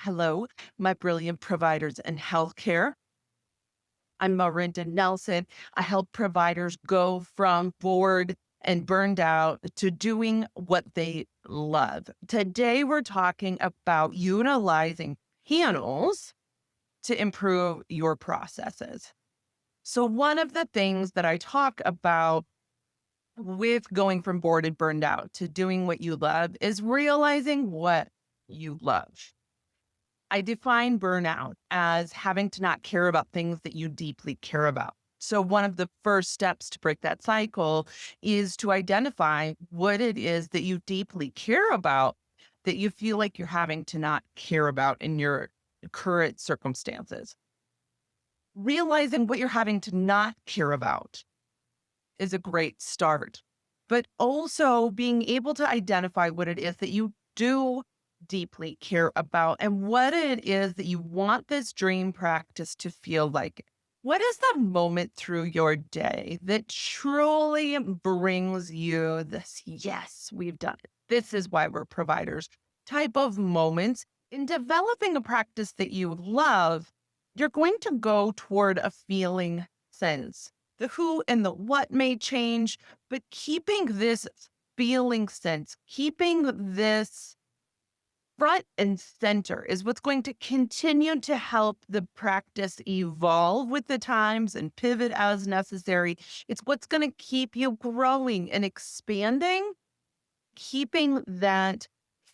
Hello, my brilliant providers in healthcare. I'm Marinda Nelson. I help providers go from bored and burned out to doing what they love. Today, we're talking about utilizing panels to improve your processes. So, one of the things that I talk about with going from bored and burned out to doing what you love is realizing what you love. I define burnout as having to not care about things that you deeply care about. So, one of the first steps to break that cycle is to identify what it is that you deeply care about that you feel like you're having to not care about in your current circumstances. Realizing what you're having to not care about is a great start, but also being able to identify what it is that you do deeply care about and what it is that you want this dream practice to feel like. What is the moment through your day that truly brings you this, yes, we've done it. This is why we're providers type of moments? In developing a practice that you love, you're going to go toward a feeling sense. The who and the what may change, but keeping this feeling sense, keeping this front and center is what's going to continue to help the practice evolve with the times and pivot as necessary. It's what's going to keep you growing and expanding, keeping that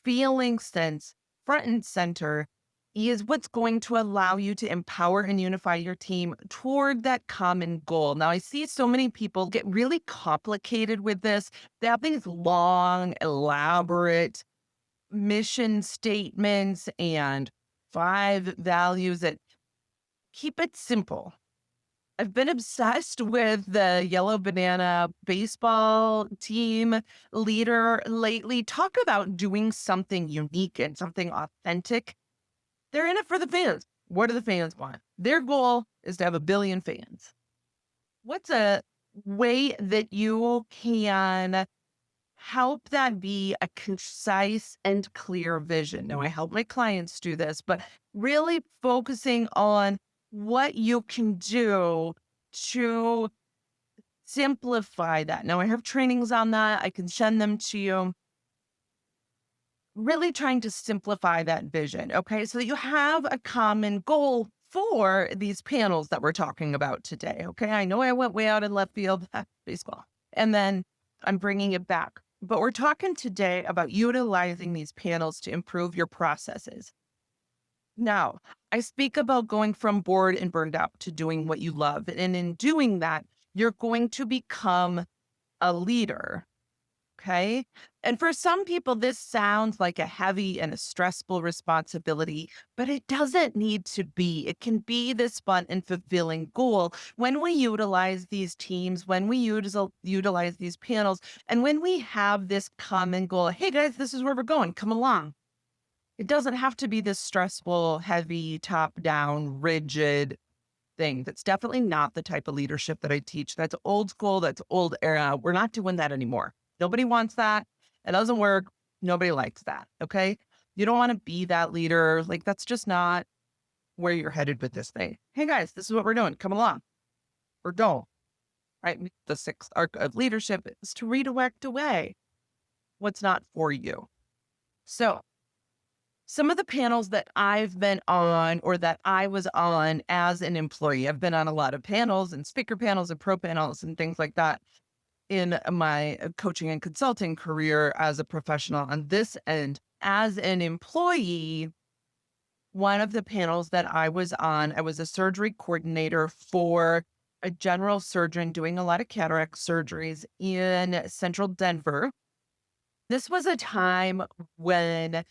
feeling sense front and center is what's going to allow you to empower and unify your team toward that common goal. Now, I see so many people get really complicated with this. They have these long, elaborate mission statements and 5 values that keep it simple. I've been obsessed with the yellow banana baseball team leader lately. Talk about doing something unique and something authentic. They're in it for the fans. What do the fans want? Their goal is to have 1 billion fans. What's a way that you can help that be a concise and clear vision? Now, I help my clients do this, but really focusing on what you can do to simplify that. Now, I have trainings on that. I can send them to you. Really trying to simplify that vision. Okay. So that you have a common goal for these panels that we're talking about today. Okay. I know I went way out in left field, baseball, and then I'm bringing it back. But we're talking today about utilizing these panels to improve your processes. Now, I speak about going from bored and burned out to doing what you love. And in doing that, you're going to become a leader. Okay. And for some people, this sounds like a heavy and a stressful responsibility, but it doesn't need to be. It can be this fun and fulfilling goal when we utilize these teams, when we utilize these panels, and when we have this common goal. Hey, guys, this is where we're going. Come along. It doesn't have to be this stressful, heavy, top down, rigid thing. That's definitely not the type of leadership that I teach. That's old school. That's old era. We're not doing that anymore. Nobody wants that. It doesn't work. Nobody likes that. Okay. You don't want to be that leader. Like, that's just not where you're headed with this thing. Hey, guys, this is what we're doing. Come along or don't. Right. The sixth arc of leadership is to redirect away what's not for you. So, some of the panels that I've been on or that I was on as an employee, I've been on a lot of panels and speaker panels and pro panels and things like that in my coaching and consulting career as a professional on this end. As an employee, one of the panels that I was on, I was a surgery coordinator for a general surgeon doing a lot of cataract surgeries in central Denver. This was a time when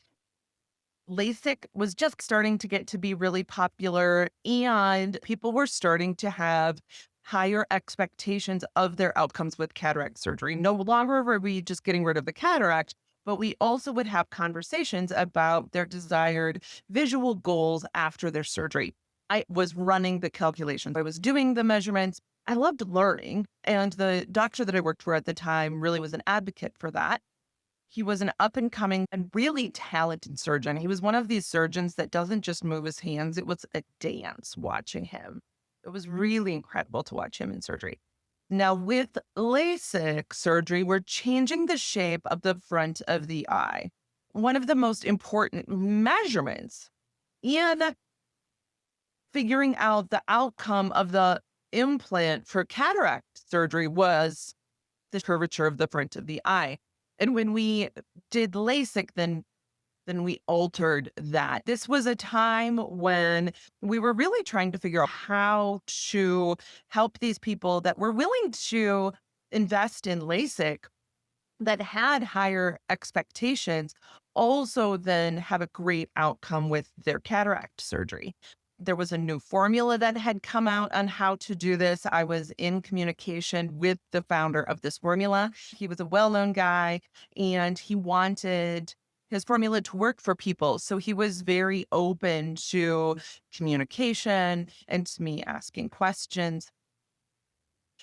LASIK was just starting to get to be really popular, and people were starting to have higher expectations of their outcomes with cataract surgery. No longer were we just getting rid of the cataract, but we also would have conversations about their desired visual goals after their surgery. I was running the calculations, I was doing the measurements. I loved learning. And the doctor that I worked for at the time really was an advocate for that. He was an up and coming and really talented surgeon. He was one of these surgeons that doesn't just move his hands, it was a dance watching him. It was really incredible to watch him in surgery. Now, with LASIK surgery, we're changing the shape of the front of the eye. One of the most important measurements in figuring out the outcome of the implant for cataract surgery was the curvature of the front of the eye. And when we did LASIK, then we altered that. This was a time when we were really trying to figure out how to help these people that were willing to invest in LASIK, that had higher expectations, also then have a great outcome with their cataract surgery. There was a new formula that had come out on how to do this. I was in communication with the founder of this formula. He was a well-known guy and he wanted his formula to work for people. So he was very open to communication and to me asking questions.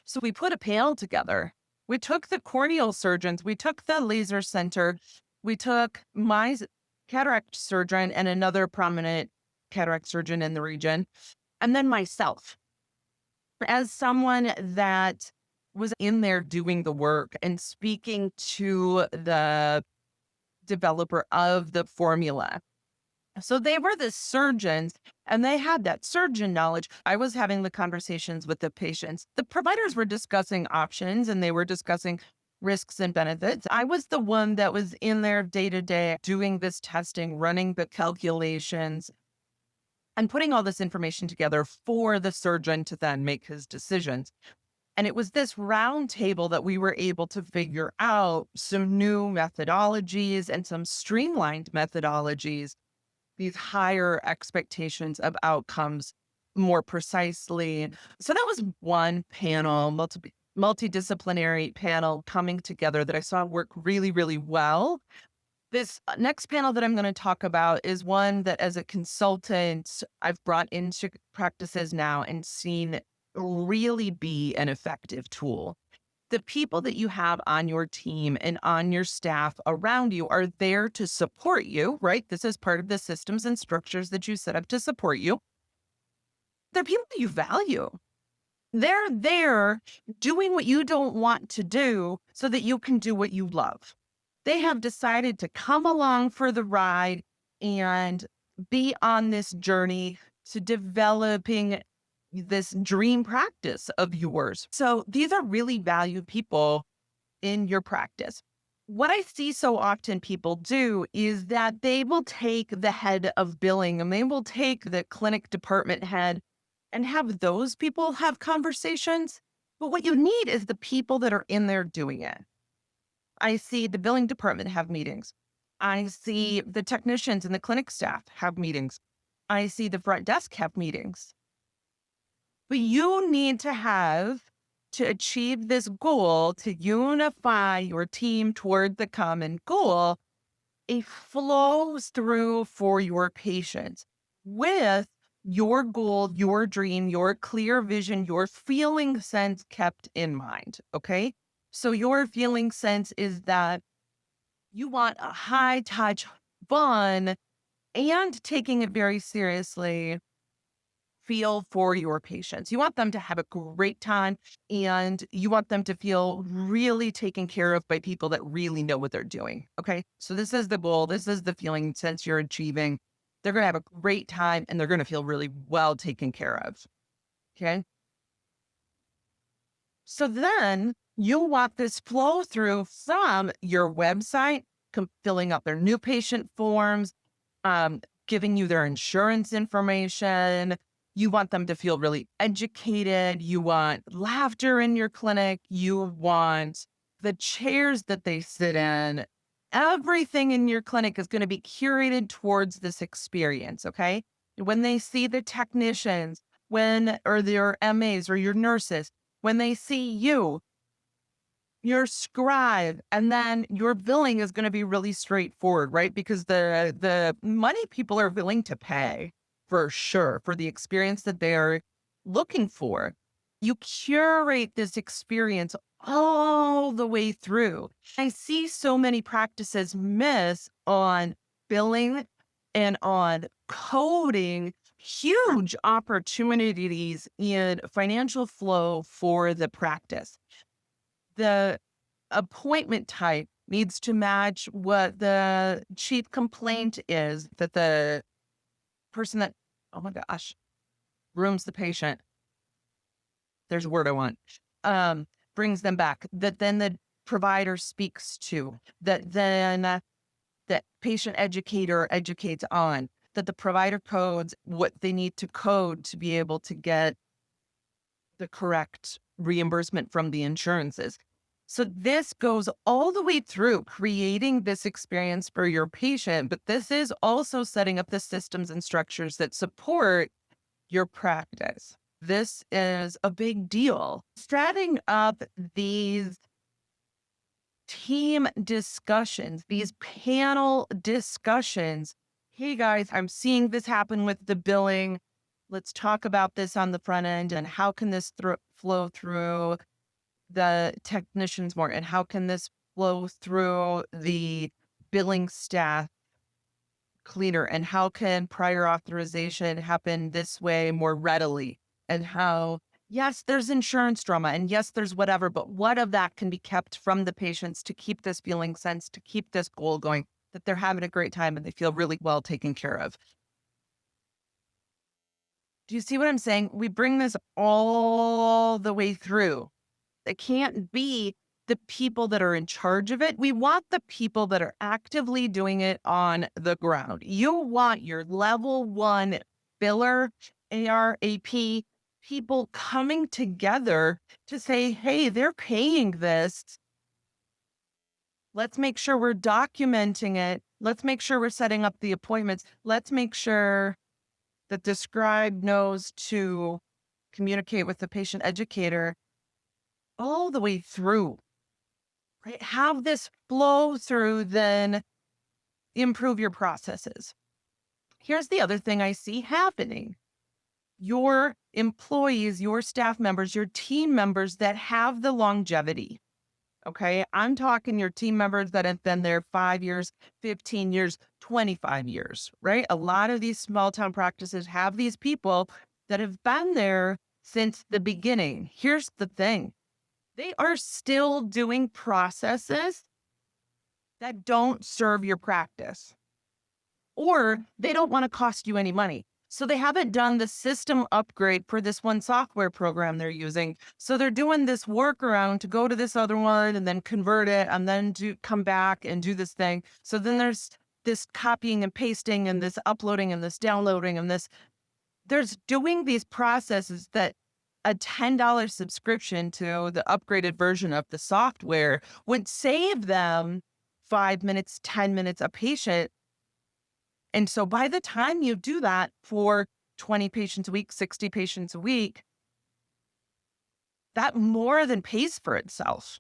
So we put a panel together. We took the corneal surgeons, we took the laser center, we took my cataract surgeon and another prominent cataract surgeon in the region, and then myself as someone that was in there doing the work and speaking to the developer of the formula. So they were the surgeons and they had that surgeon knowledge. I was having the conversations with the patients. The providers were discussing options and they were discussing risks and benefits. I was the one that was in there day to day doing this testing, running the calculations, and putting all this information together for the surgeon to then make his decisions. And it was this round table that we were able to figure out some new methodologies and some streamlined methodologies, these higher expectations of outcomes more precisely. So that was one panel, multidisciplinary panel coming together that I saw work really, really well. This next panel that I'm going to talk about is one that, as a consultant, I've brought into practices now and seen really be an effective tool. The people that you have on your team and on your staff around you are there to support you, right? This is part of the systems and structures that you set up to support you. They're people that you value. They're there doing what you don't want to do so that you can do what you love. They have decided to come along for the ride and be on this journey to developing this dream practice of yours. So these are really valued people in your practice. What I see so often people do is that they will take the head of billing and they will take the clinic department head and have those people have conversations. But what you need is the people that are in there doing it. I see the billing department have meetings. I see the technicians and the clinic staff have meetings. I see the front desk have meetings. But you need to have, to achieve this goal, to unify your team toward the common goal, a flows through for your patients with your goal, your dream, your clear vision, your feeling sense kept in mind. Okay. So your feeling sense is that you want a high touch, fun, and taking it very seriously feel for your patients. You want them to have a great time and you want them to feel really taken care of by people that really know what they're doing. Okay. So this is the goal. This is the feeling sense you're achieving. They're going to have a great time and they're going to feel really well taken care of. Okay. So then you want this flow through from your website, filling out their new patient forms, giving you their insurance information. You want them to feel really educated. You want laughter in your clinic. You want the chairs that they sit in. Everything in your clinic is going to be curated towards this experience. Okay. When they see the technicians, or their MAs or your nurses, when they see you, your scribe, and then your billing is going to be really straightforward, right? Because the money people are willing to pay for sure for the experience that they're looking for. You curate this experience all the way through. I see so many practices miss on billing and on coding huge opportunities in financial flow for the practice. The appointment type needs to match what the chief complaint is that the person that, oh my gosh, rooms the patient. There's a word I want. Um, Brings them back. That then the provider speaks to. That then that patient educator educates on. That the provider codes what they need to code to be able to get the correct reimbursement from the insurances. So this goes all the way through creating this experience for your patient, but this is also setting up the systems and structures that support your practice. This is a big deal. Setting up these team discussions, these panel discussions. Hey guys, I'm seeing this happen with the billing. Let's talk about this on the front end and how can this flow through the technicians more and how can this flow through the billing staff cleaner and how can prior authorization happen this way more readily and how yes there's insurance drama and yes there's whatever, but what of that can be kept from the patients to keep this feeling sense, to keep this goal going, that they're having a great time and they feel really well taken care of. Do you see what I'm saying? We bring this all the way through. It can't be the people that are in charge of it. We want the people that are actively doing it on the ground. You want your level one biller, ARAP, people coming together to say, hey, they're paying this. Let's make sure we're documenting it. Let's make sure we're setting up the appointments. Let's make sure that the scribe knows to communicate with the patient educator all the way through, right? Have this flow through, then improve your processes. Here's the other thing I see happening. Your employees, your staff members, your team members that have the longevity. Okay. I'm talking your team members that have been there 5 years, 15 years, 25 years, right? A lot of these small town practices have these people that have been there since the beginning. Here's the thing. They are still doing processes that don't serve your practice, or they don't want to cost you any money. So they haven't done the system upgrade for this one software program they're using. So they're doing this workaround to go to this other one and then convert it and then come back and do this thing. So then there's this copying and pasting and this uploading and this downloading and this. There's doing these processes that a $10 subscription to the upgraded version of the software would save them 5 minutes, 10 minutes a patient. And so by the time you do that for 20 patients a week, 60 patients a week, that more than pays for itself.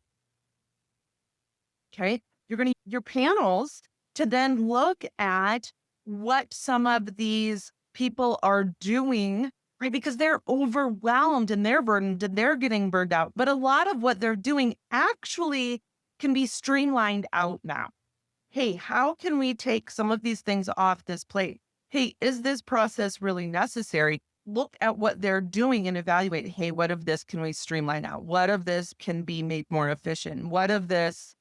Okay. You're going to your panels to then look at what some of these people are doing, right? Because they're overwhelmed and they're burdened and they're getting burned out. But a lot of what they're doing actually can be streamlined out now. Hey, how can we take some of these things off this plate? Hey, is this process really necessary? Look at what they're doing and evaluate, hey, what of this can we streamline out? What of this can be made more efficient? What of this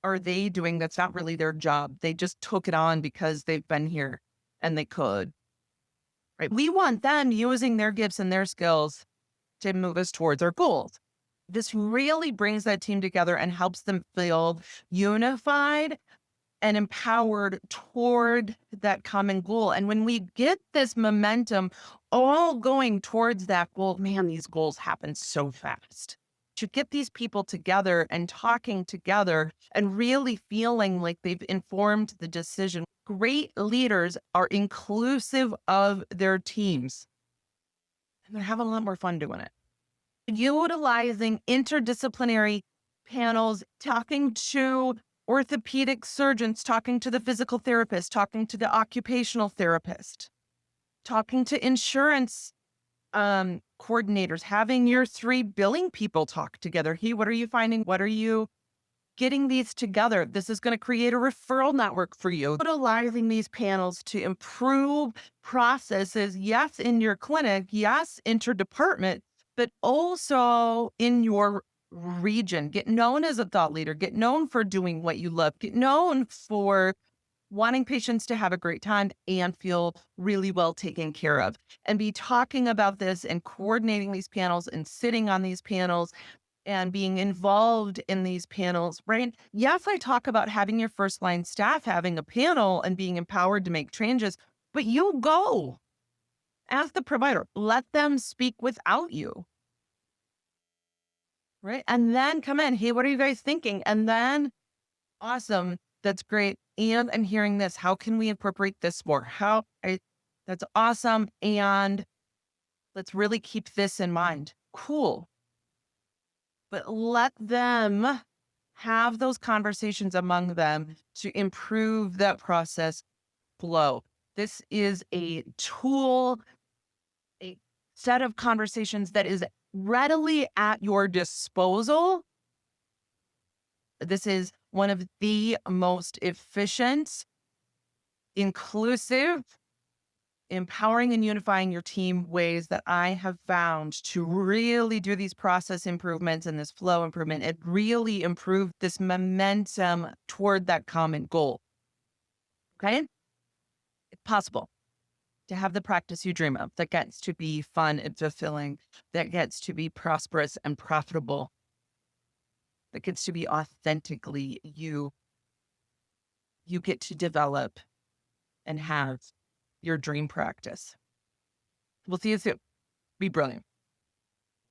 are they doing that's not really their job? They just took it on because they've been here and they could, right? We want them using their gifts and their skills to move us towards our goals. This really brings that team together and helps them feel unified and empowered toward that common goal. And when we get this momentum all going towards that goal, man, these goals happen so fast. To get these people together and talking together and really feeling like they've informed the decision. Great leaders are inclusive of their teams, and they're having a lot more fun doing it. Utilizing interdisciplinary panels, talking to orthopedic surgeons, talking to the physical therapist, talking to the occupational therapist, talking to insurance coordinators, having your three billing people talk together. Hey, what are you finding? What are you getting these together? This is going to create a referral network for you. Utilizing these panels to improve processes, yes, in your clinic, yes, interdepartment, but also in your region. Get known as a thought leader, get known for doing what you love, get known for wanting patients to have a great time and feel really well taken care of, and be talking about this and coordinating these panels and sitting on these panels and being involved in these panels, right? Yes, I talk about having your first line staff having a panel and being empowered to make changes, but you go as the provider, let them speak without you, right? And then come in, hey, what are you guys thinking? And then, awesome, that's great. And I'm hearing this. How can we incorporate this more? That's awesome. And let's really keep this in mind. Cool. But let them have those conversations among them to improve that process flow. This is a tool, a set of conversations that is readily at your disposal. This is one of the most efficient, inclusive, empowering and unifying your team ways that I have found to really do these process improvements and this flow improvement and really improve this momentum toward that common goal. Okay? It's possible to have the practice you dream of that gets to be fun and fulfilling, that gets to be prosperous and profitable, that gets to be authentically you. You get to develop and have your dream practice. We'll see you soon. Be brilliant.